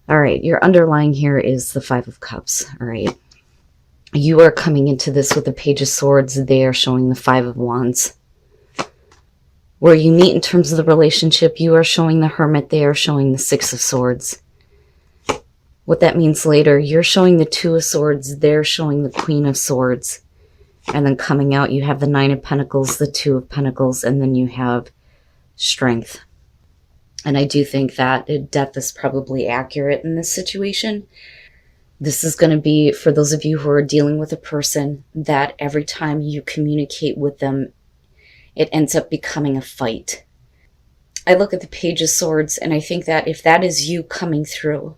All right, your underlying here is the Five of Cups. All right. You are coming into this with the Page of Swords. They are showing the Five of Wands. Where you meet in terms of the relationship, you are showing the Hermit. They are showing the Six of Swords. What that means later, you're showing the Two of Swords. They're showing the Queen of Swords. And then coming out, you have the Nine of Pentacles, the Two of Pentacles, and then you have Strength. And I do think that death is probably accurate in this situation. This is going to be, for those of you who are dealing with a person, that every time you communicate with them, it ends up becoming a fight. I look at the Page of Swords, and I think that if that is you coming through,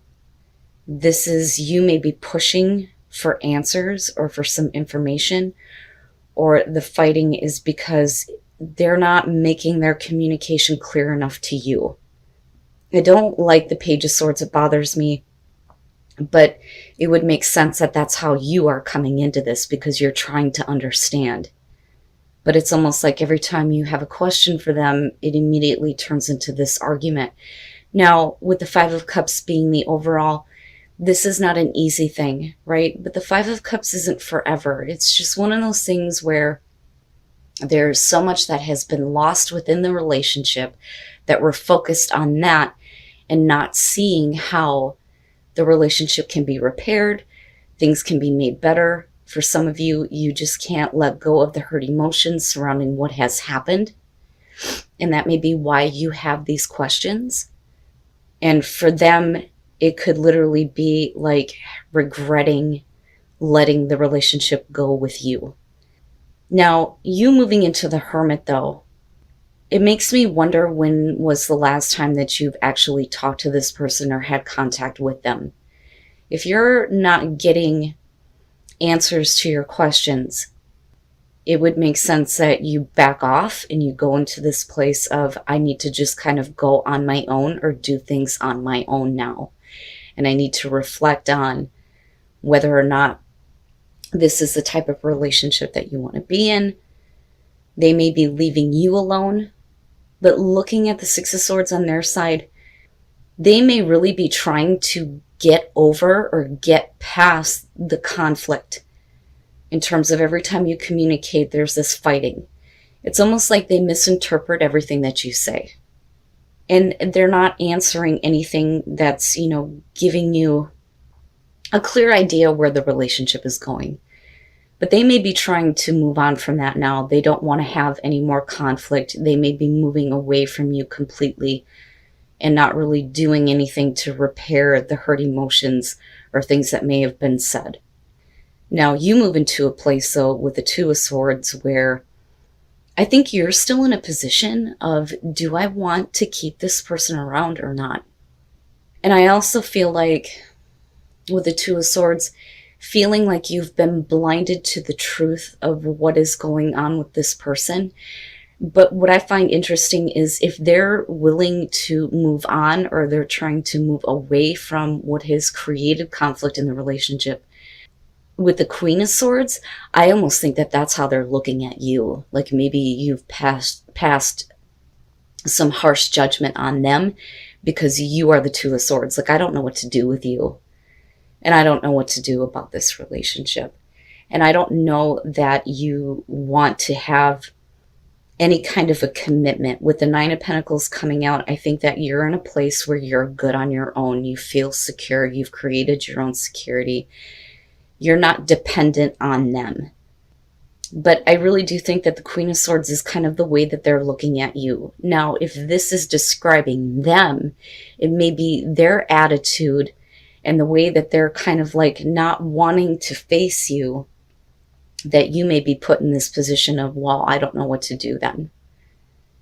this is you maybe pushing for answers or for some information, or the fighting is because they're not making their communication clear enough to you. I don't like the Page of Swords. It bothers me. But it would make sense that that's how you are coming into this, because you're trying to understand. But it's almost like every time you have a question for them, it immediately turns into this argument. Now, with the Five of Cups being the overall, this is not an easy thing, right? But the Five of Cups isn't forever. It's just one of those things where there's so much that has been lost within the relationship that we're focused on that and not seeing how the relationship can be repaired, things can be made better. For some of you, you just can't let go of the hurt emotions surrounding what has happened. And that may be why you have these questions. And for them, it could literally be like regretting letting the relationship go with you. Now, you moving into the Hermit, though, it makes me wonder, when was the last time that you've actually talked to this person or had contact with them? If you're not getting answers to your questions, it would make sense that you back off and you go into this place of, I need to just kind of go on my own or do things on my own now. And I need to reflect on whether or not this is the type of relationship that you want to be in. They may be leaving you alone. But looking at the Six of Swords on their side, they may really be trying to get over or get past the conflict. In terms of every time you communicate, there's this fighting. It's almost like they misinterpret everything that you say. And they're not answering anything that's, giving you a clear idea where the relationship is going. But they may be trying to move on from that now. They don't want to have any more conflict. They may be moving away from you completely and not really doing anything to repair the hurt emotions or things that may have been said. Now, you move into a place, though, with the Two of Swords where I think you're still in a position of, do I want to keep this person around or not? And I also feel like with the Two of Swords, feeling like you've been blinded to the truth of what is going on with this person. But what I find interesting is if they're willing to move on, or they're trying to move away from what has created conflict in the relationship. With the Queen of Swords, I almost think that that's how they're looking at you. Like maybe you've passed some harsh judgment on them because you are the Two of Swords. Like, I don't know what to do with you. And I don't know what to do about this relationship. And I don't know that you want to have any kind of a commitment. With the Nine of Pentacles coming out, I think that you're in a place where you're good on your own. You feel secure. You've created your own security. You're not dependent on them. But I really do think that the Queen of Swords is kind of the way that they're looking at you. Now, if this is describing them, it may be their attitude and the way that they're kind of like not wanting to face you, that you may be put in this position of, well, I don't know what to do then.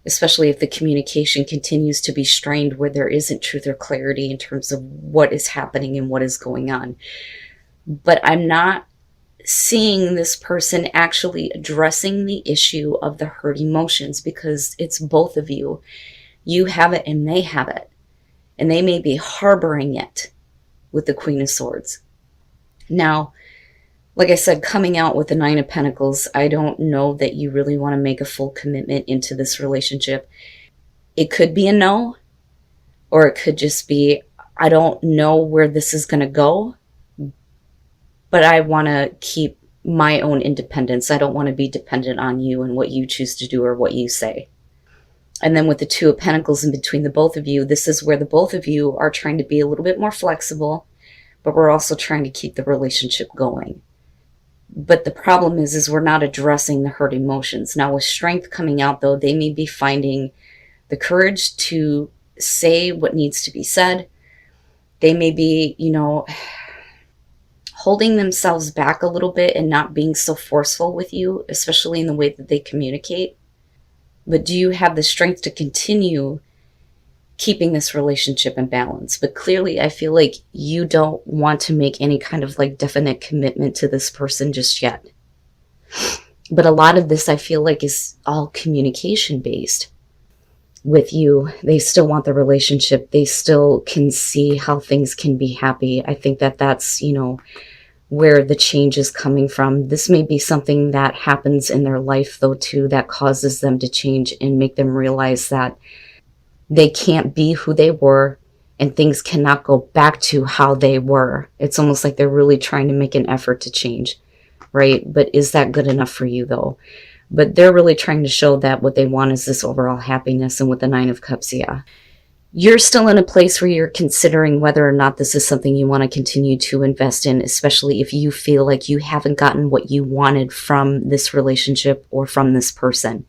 Especially if the communication continues to be strained where there isn't truth or clarity in terms of what is happening and what is going on. But I'm not seeing this person actually addressing the issue of the hurt emotions, because it's both of you. You have it and they have it. And they may be harboring it with the Queen of Swords. Now, like I said, coming out with the Nine of Pentacles, I don't know that you really want to make a full commitment into this relationship. It could be a no, or it could just be, I don't know where this is going to go, but I want to keep my own independence. I don't want to be dependent on you and what you choose to do or what you say. And then with the Two of Pentacles in between the both of you, this is where the both of you are trying to be a little bit more flexible, but we're also trying to keep the relationship going. But the problem is we're not addressing the hurt emotions. Now with Strength coming out though, they may be finding the courage to say what needs to be said. They may be, holding themselves back a little bit and not being so forceful with you, especially in the way that they communicate. But do you have the strength to continue keeping this relationship in balance? But clearly, I feel like you don't want to make any kind of like definite commitment to this person just yet. But a lot of this, I feel like, is all communication based with you. They still want the relationship. They still can see how things can be happy. I think that that's, where the change is coming from. This may be something that happens in their life though too, that causes them to change and make them realize that they can't be who they were and things cannot go back to how they were. It's almost like they're really trying to make an effort to change, right? But is that good enough for you though? But they're really trying to show that what they want is this overall happiness. And with the Nine of Cups, yeah, you're still in a place where you're considering whether or not this is something you want to continue to invest in, especially if you feel like you haven't gotten what you wanted from this relationship or from this person.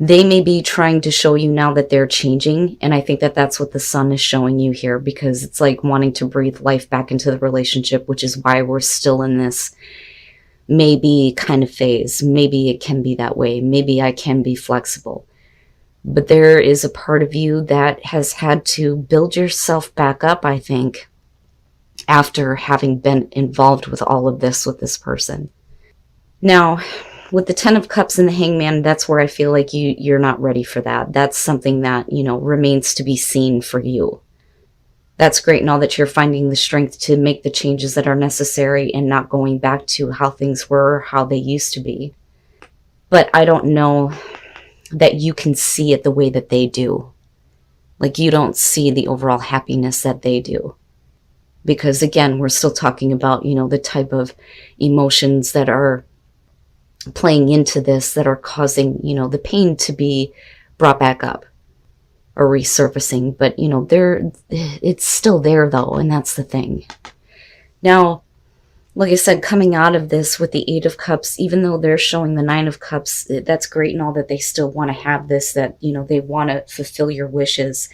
They may be trying to show you now that they're changing, and I think that that's what the Sun is showing you here, because it's like wanting to breathe life back into the relationship, which is why we're still in this maybe kind of phase. Maybe it can be that way. Maybe I can be flexible. But there is a part of you that has had to build yourself back up, I think, after having been involved with all of this with this person. Now, with the Ten of Cups and the Hangman, that's where I feel like you're not ready for that. That's something that, remains to be seen for you. That's great and all that you're finding the strength to make the changes that are necessary and not going back to how things were, how they used to be. But I don't know that you can see it the way that they do. Like you don't see the overall happiness that they do. Because again, we're still talking about, the type of emotions that are playing into this that are causing, the pain to be brought back up or resurfacing. But, it's still there though. And that's the thing. Now, like I said, coming out of this with the Eight of Cups, even though they're showing the Nine of Cups, that's great and all that they still want to have this, that, they want to fulfill your wishes.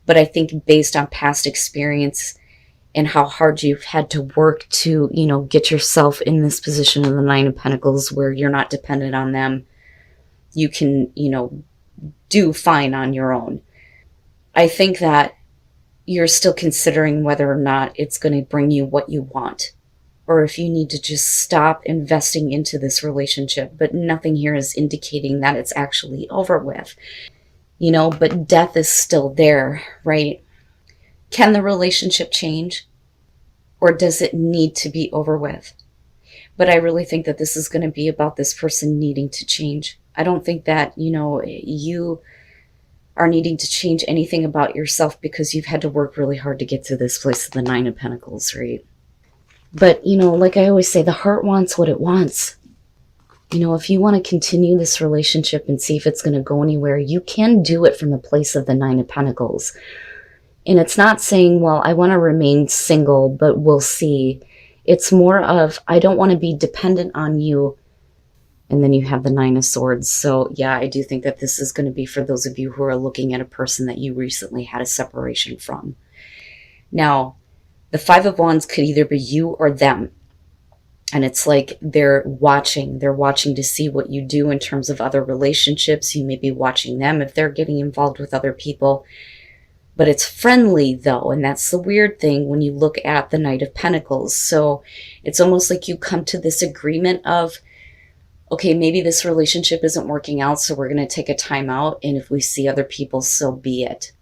But I think based on past experience and how hard you've had to work to, get yourself in this position of the Nine of Pentacles where you're not dependent on them, you can, do fine on your own. I think that you're still considering whether or not it's going to bring you what you want, or if you need to just stop investing into this relationship. But nothing here is indicating that it's actually over with, but death is still there, right? Can the relationship change, or does it need to be over with? But I really think that this is going to be about this person needing to change. I don't think that, you are needing to change anything about yourself because you've had to work really hard to get to this place of the Nine of Pentacles, right? But, like I always say, the heart wants what it wants. If you want to continue this relationship and see if it's going to go anywhere, you can do it from the place of the Nine of Pentacles. And it's not saying, well, I want to remain single, but we'll see. It's more of, I don't want to be dependent on you. And then you have the Nine of Swords. So yeah, I do think that this is going to be for those of you who are looking at a person that you recently had a separation from. Now, the Five of Wands could either be you or them. And it's like they're watching to see what you do in terms of other relationships. You may be watching them if they're getting involved with other people. But it's friendly though, and that's the weird thing when you look at the Knight of Pentacles. So it's almost like you come to this agreement of, okay, maybe this relationship isn't working out, so we're going to take a time out, and if we see other people, so be it.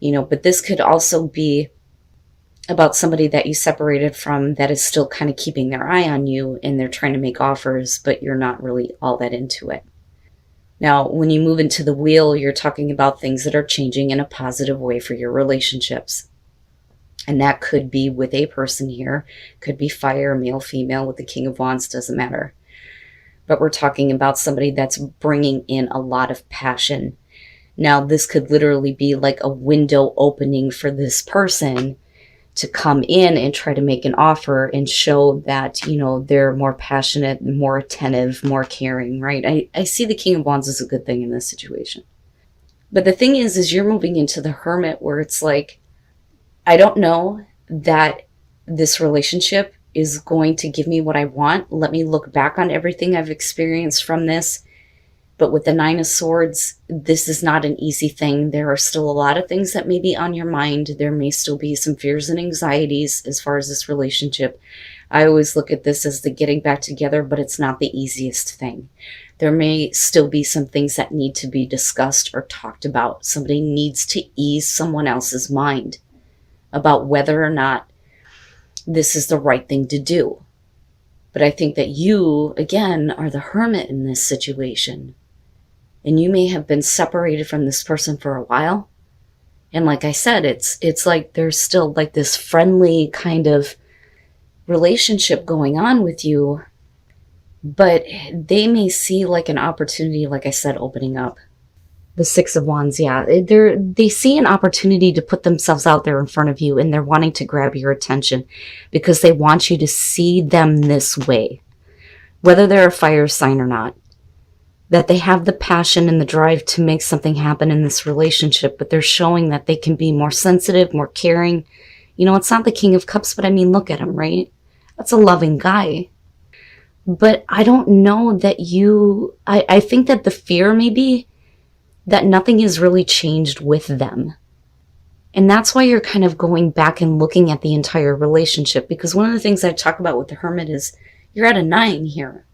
But this could also be about somebody that you separated from that is still kind of keeping their eye on you, and they're trying to make offers, but you're not really all that into it. Now, when you move into the Wheel, you're talking about things that are changing in a positive way for your relationships. And that could be with a person here, could be fire, male, female, with the King of Wands, doesn't matter. But we're talking about somebody that's bringing in a lot of passion. Now, this could literally be like a window opening for this person to come in and try to make an offer and show that, you know, they're more passionate, more attentive, more caring, right? I see the King of Wands as a good thing in this situation. But the thing is you're moving into the Hermit, where it's like, I don't know that this relationship is going to give me what I want. Let me look back on everything I've experienced from this. But with the Nine of Swords, this is not an easy thing. There are still a lot of things that may be on your mind. There may still be some fears and anxieties as far as this relationship. I always look at this as the getting back together, but it's not the easiest thing. There may still be some things that need to be discussed or talked about. Somebody needs to ease someone else's mind about whether or not this is the right thing to do. But I think that you, again, are the Hermit in this situation. And you may have been separated from this person for a while. And like I said, it's like there's still like this friendly kind of relationship going on with you. But they may see like an opportunity, like I said, opening up. The Six of Wands, yeah. They see an opportunity to put themselves out there in front of you, and they're wanting to grab your attention because they want you to see them this way. Whether they're a fire sign or not. That they have the passion and the drive to make something happen in this relationship, but they're showing that they can be more sensitive, more caring. You know, it's not the King of Cups, but I mean, look at him, right? That's a loving guy. But I don't know that I think that the fear may be that nothing has really changed with them. And that's why you're kind of going back and looking at the entire relationship, because one of the things I talk about with the Hermit is you're at a 9 here.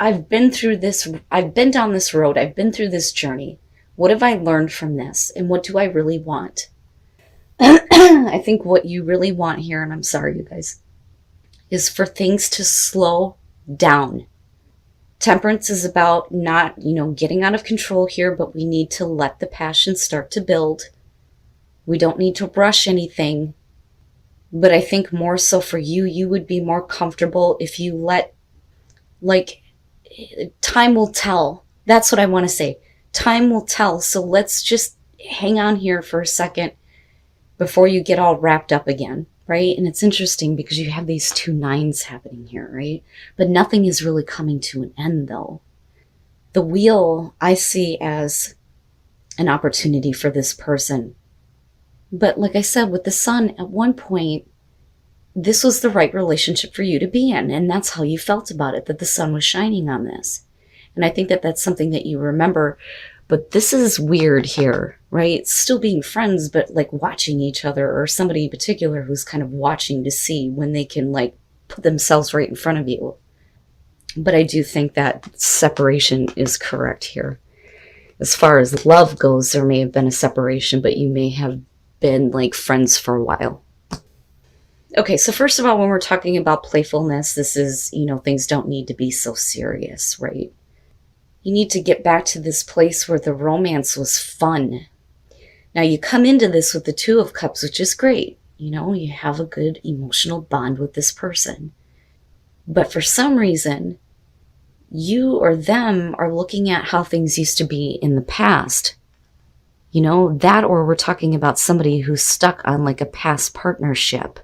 I've been through this, I've been down this road, I've been through this journey. What have I learned from this? And what do I really want? I think what you really want here, and I'm sorry, you guys, is for things to slow down. Temperance is about not, getting out of control here, but we need to let the passion start to build. We don't need to rush anything. But I think more so for you, you would be more comfortable if you let, time will tell. That's what I want to say. Time will tell. So let's just hang on here for a second before you get all wrapped up again, right? And it's interesting because you have these 2 9s happening here, right? But nothing is really coming to an end, though. The Wheel I see as an opportunity for this person. But like I said, with the Sun, at one point, this was the right relationship for you to be in. And that's how you felt about it, that the sun was shining on this. And I think that that's something that you remember. But this is weird here, right? Still being friends, but like watching each other, or somebody in particular who's kind of watching to see when they can like put themselves right in front of you. But I do think that separation is correct here. As far as love goes, there may have been a separation, but you may have been like friends for a while. Okay, so first of all, when we're talking about playfulness, this is, things don't need to be so serious, right? You need to get back to this place where the romance was fun. Now, you come into this with the 2 of Cups, which is great. You have a good emotional bond with this person. But for some reason, you or them are looking at how things used to be in the past. That, or we're talking about somebody who's stuck on like a past partnership.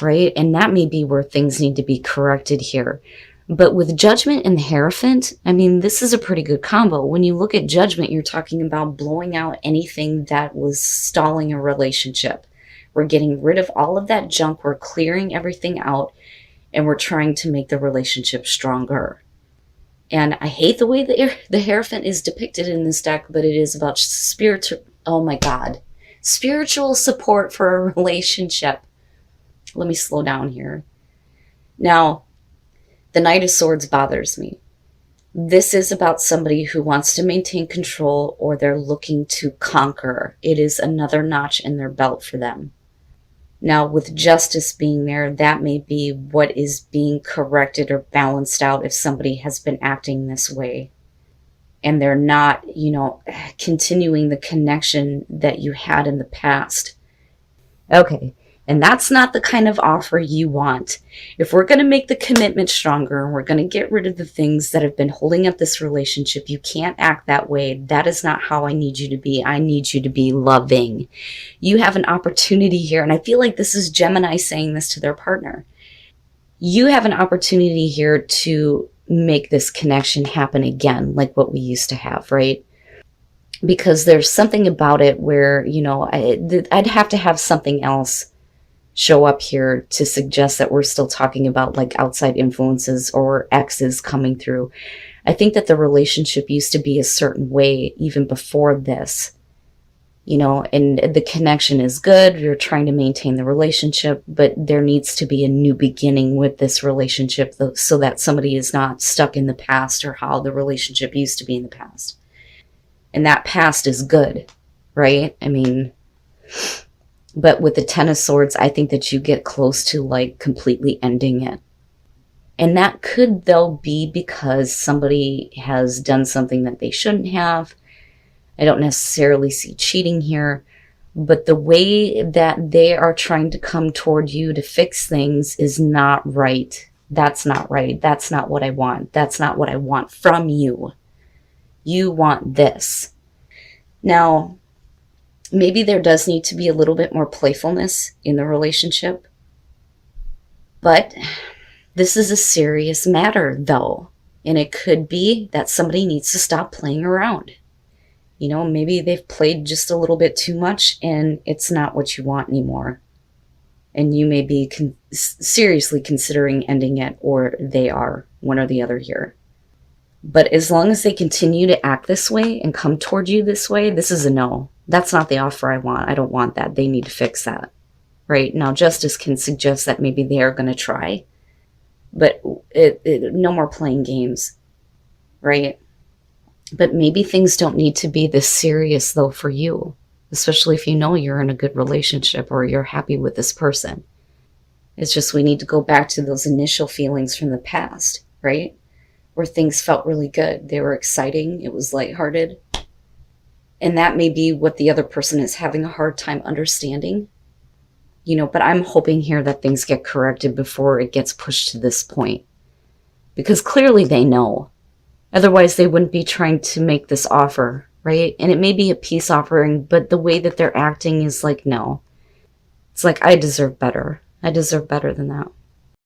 Right? And that may be where things need to be corrected here. But with Judgment and the Hierophant, I mean, this is a pretty good combo. When you look at Judgment, you're talking about blowing out anything that was stalling a relationship. We're getting rid of all of that junk. We're clearing everything out. And we're trying to make the relationship stronger. And I hate the way the Hierophant is depicted in this deck, but it is about spiritual support for a relationship. Let me slow down here. Now, the Knight of Swords bothers me. This is about somebody who wants to maintain control, or they're looking to conquer. It is another notch in their belt for them. Now, with Justice being there, that may be what is being corrected or balanced out if somebody has been acting this way. And they're not, continuing the connection that you had in the past. Okay. And that's not the kind of offer you want. If we're going to make the commitment stronger and we're going to get rid of the things that have been holding up this relationship, you can't act that way. That is not how I need you to be. I need you to be loving. You have an opportunity here. And I feel like this is Gemini saying this to their partner. You have an opportunity here to make this connection happen again, like what we used to have, right? Because there's something about it where, you know, I'd have to have something else show up here to suggest that we're still talking about like outside influences or exes coming through. I think that the relationship used to be a certain way even before this, you know, and the connection is good. You're trying to maintain the relationship, but there needs to be a new beginning with this relationship so that somebody is not stuck in the past or how the relationship used to be in the past. And that past is good, right? I mean, but with the Ten of Swords, I think that you get close to like completely ending it. And that could, though, be because somebody has done something that they shouldn't have. I don't necessarily see cheating here, but the way that they are trying to come toward you to fix things is not right. That's not right. That's not what I want. That's not what I want from you. You want this. Now, maybe there does need to be a little bit more playfulness in the relationship. But this is a serious matter, though. And it could be that somebody needs to stop playing around. You know, maybe they've played just a little bit too much and it's not what you want anymore. And you may be seriously considering ending it, or they are, one or the other here. But as long as they continue to act this way and come toward you this way, this is a no. That's not the offer I want. I don't want that. They need to fix that. Right? Now, justice can suggest that maybe they are going to try. But no more playing games. Right? But maybe things don't need to be this serious, though, for you. Especially if you know you're in a good relationship or you're happy with this person. It's just we need to go back to those initial feelings from the past. Right? Where things felt really good. They were exciting. It was lighthearted. And that may be what the other person is having a hard time understanding. You know, but I'm hoping here that things get corrected before it gets pushed to this point. Because clearly they know. Otherwise, they wouldn't be trying to make this offer, right? And it may be a peace offering, but the way that they're acting is like, no. It's like, I deserve better. I deserve better than that.